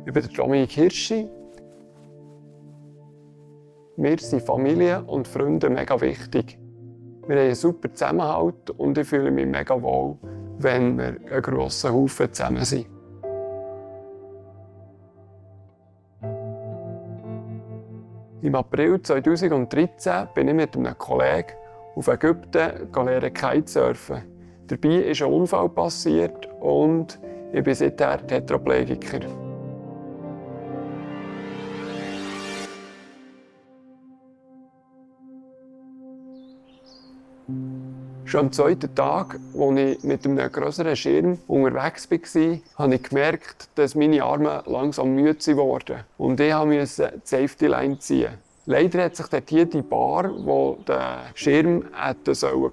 Ich bin Dominik Hirschi. Mir sind Familie und Freunde mega wichtig. Wir haben einen super Zusammenhalt und ich fühle mich mega wohl, wenn wir einen grossen Haufen zusammen sind. Im April 2013 bin ich mit einem Kollegen auf Ägypten Kitesurfen. Dabei ist ein Unfall passiert und ich bin seither Tetraplegiker. Schon am zweiten Tag, als ich mit einem grösseren Schirm unterwegs war, habe ich gemerkt, dass meine Arme langsam müde wurden. Und ich musste die Safety Line ziehen. Leider hat sich dort hier die Bar, die den Schirm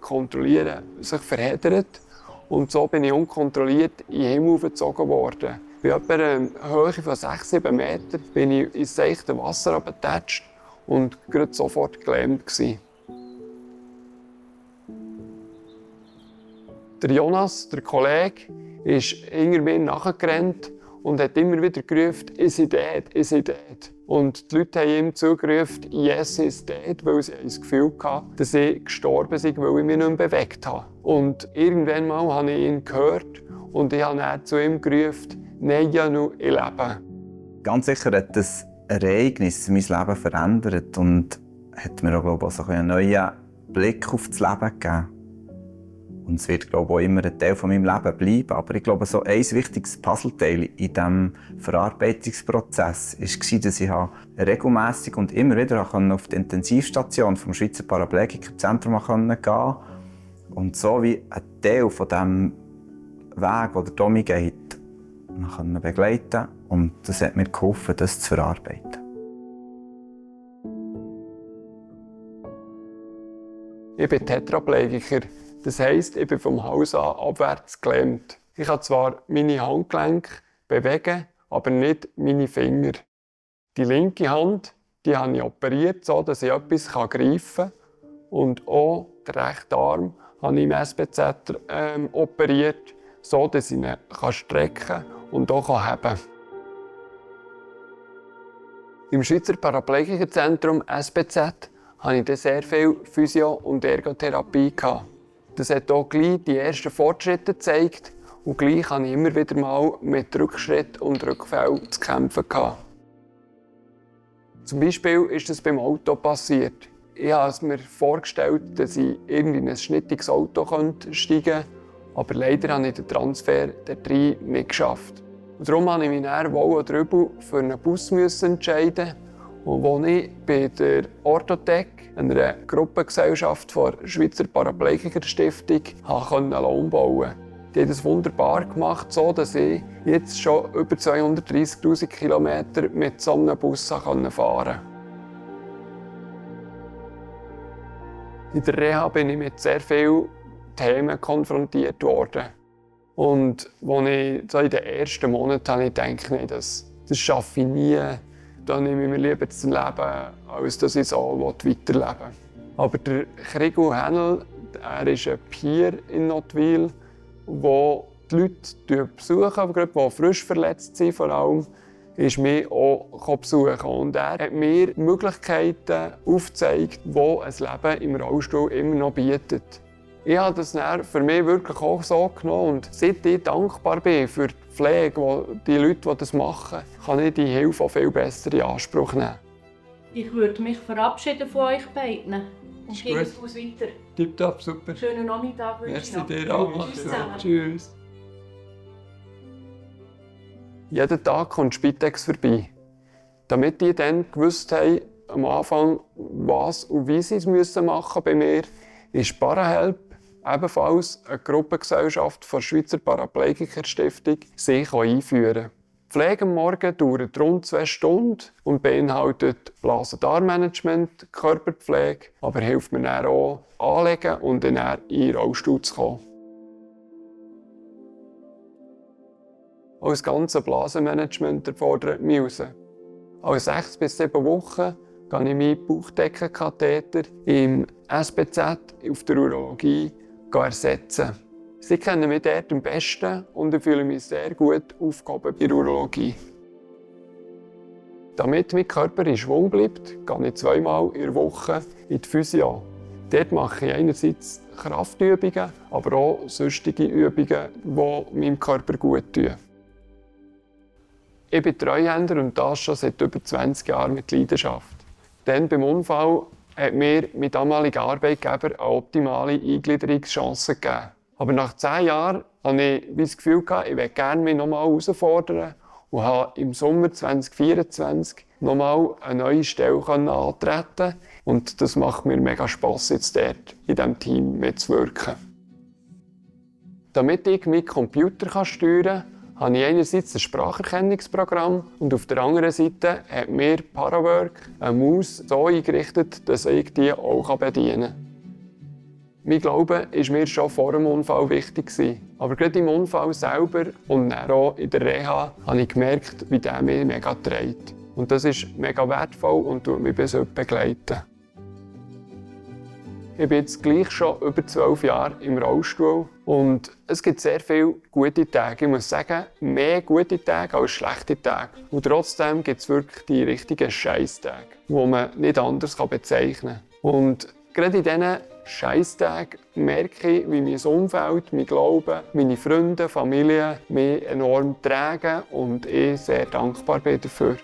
kontrollieren sollte, sich verheddert. Und so bin ich unkontrolliert in den Himmel gezogen worden. Bei etwa einer Höhe von 6-7 Metern bin ich ins seichte Wasser abgetatscht und gerade sofort gelähmt gewesen. Der Jonas, der Kollege, ist hinter mir nachgerannt und hat immer wieder gerufen, «Is he dead? Is he dead?» Und die Leute haben ihm zugerufen, «Yes, he is dead», weil sie das Gefühl hatten, dass ich gestorben bin, weil ich mich nicht mehr bewegt habe. Und irgendwann mal habe ich ihn gehört und ich habe dann zu ihm gerufen, «Nein, Janu, ich lebe.» Ganz sicher hat das Ereignis mein Leben verändert und hat mir auch, glaube ich, so einen neuen Blick auf das Leben gegeben. Und es wird, glaube ich, auch immer ein Teil von meinem Leben bleiben. Aber ich glaube, so ein wichtiges Puzzleteil in diesem Verarbeitungsprozess war, dass ich regelmässig und immer wieder auf die Intensivstation vom Schweizer Paraplegikerzentrum gehen konnte. Und so wie ein Teil von dem Weg, den der Tommy geht, begleiten. Und das hat mir geholfen, das zu verarbeiten. Ich bin Tetraplegiker. Das heisst, ich bin vom Hals an abwärts gelähmt. Ich kann zwar meine Handgelenke bewegen, aber nicht meine Finger. Die linke Hand die habe ich operiert, sodass ich etwas greifen kann. Und auch den rechten Arm habe ich im SBZ operiert, sodass ich ihn strecken und auch heben kann. Im Schweizer Paraplegikerzentrum SBZ hatte ich sehr viel Physio- und Ergotherapie. Das hat auch gleich die ersten Fortschritte gezeigt und gleich hatte ich immer wieder mal mit Rückschritt und Rückfällen zu kämpfen. Zum Beispiel ist das beim Auto passiert. Ich habe es mir vorgestellt, dass ich irgendwie in ein schnittiges Auto steigen könnte, aber leider habe ich den Transfer dort rein nicht geschafft. Und darum musste ich mich dann wohl oder übel für einen Bus entscheiden. Und als ich bei der Orthotec, einer Gruppengesellschaft der Schweizer Paraplegikerstiftung, umbauen konnte. Die haben das wunderbar gemacht, so dass ich jetzt schon über 230'000 Kilometer mit so einem Bus fahren konnte. In der Reha bin ich mit sehr vielen Themen konfrontiert worden. Und als ich so in den ersten Monaten habe ich gedacht, nein, das schaffe ich nie. Da nehme ich mir lieber das Leben, als dass ich so weiterleben will. Aber der Krigo Hänel, er ist ein Peer in Nottwil, wo die Leute besuchen, die frisch verletzt sind, vor allem, ist mich auch besuchen. Und er hat mir Möglichkeiten aufgezeigt, die ein Leben im Rollstuhl immer noch bietet. Ich habe das dann für mich wirklich auch so genommen. Und seit ich dankbar bin für die Pflege, die Leute, die das machen, kann ich die Hilfe auch viel besser in Anspruch nehmen. Ich würde mich verabschieden von euch beiden. Und gehe es weiter. Tipptopp, super. Schönen Nachmittag wünsche ich noch. Merci dir auch. Tschüss. Jeden Tag kommt Spitex vorbei. Damit die dann gewusst haben, am Anfang, was und wie sie es machen müssen bei mir, ist Parahelp, ebenfalls eine Gruppengesellschaft der Schweizer Paraplegikerstiftung, sich einführen. Die Pflege am Morgen dauert rund 2 Stunden und beinhaltet Blasen-Darm-Management, Körperpflege, aber hilft mir dann auch anlegen und dann in den Rollstuhl zu kommen. Auch das ganze Blasenmanagement erfordert Muse. Alle 6 bis 7 Wochen gehe ich meinen Bauchdeckenkatheter im SBZ auf der Urologie ersetzen. Sie kennen mich dort am besten und ich fühle mich sehr gut aufgehoben bei der Urologie. Damit mein Körper in Schwung bleibt, gehe ich 2-mal in der Woche in die Physio. Dort mache ich einerseits Kraftübungen, aber auch sonstige Übungen, die meinem Körper gut tun. Ich bin Treuhänder und das schon seit über 20 Jahren mit Leidenschaft. Dann beim Unfall hat mir mein damaliger Arbeitgeber eine optimale Eingliederungschance gegeben. Aber nach 10 Jahren hatte ich das Gefühl, ich möchte gerne mich noch einmal herausfordern und habe im Sommer 2024 noch einmal eine neue Stelle antreten. Und das macht mir mega Spass, jetzt dort in diesem Team mitzuwirken. Damit ich meinen Computer steuern kann, habe ich einerseits ein Spracherkennungsprogramm und auf der anderen Seite hat mir Parawork eine Maus so eingerichtet, dass ich die auch bedienen kann. Mein Glaube war mir schon vor dem Unfall wichtig. Aber gerade im Unfall selber und dann auch in der Reha habe ich gemerkt, wie der mich mega trägt. Und das ist mega wertvoll und tut mich bis heute begleiten. Ich bin jetzt gleich schon über 12 Jahre im Rollstuhl und es gibt sehr viele gute Tage. Ich muss sagen, mehr gute Tage als schlechte Tage. Und trotzdem gibt es wirklich die richtigen Scheisstage, die man nicht anders bezeichnen kann. Und gerade in diesen Scheisstagen merke ich, wie mein Umfeld, mein Glaube, meine Freunde, Familie mich enorm tragen und ich sehr dankbar bin dafür.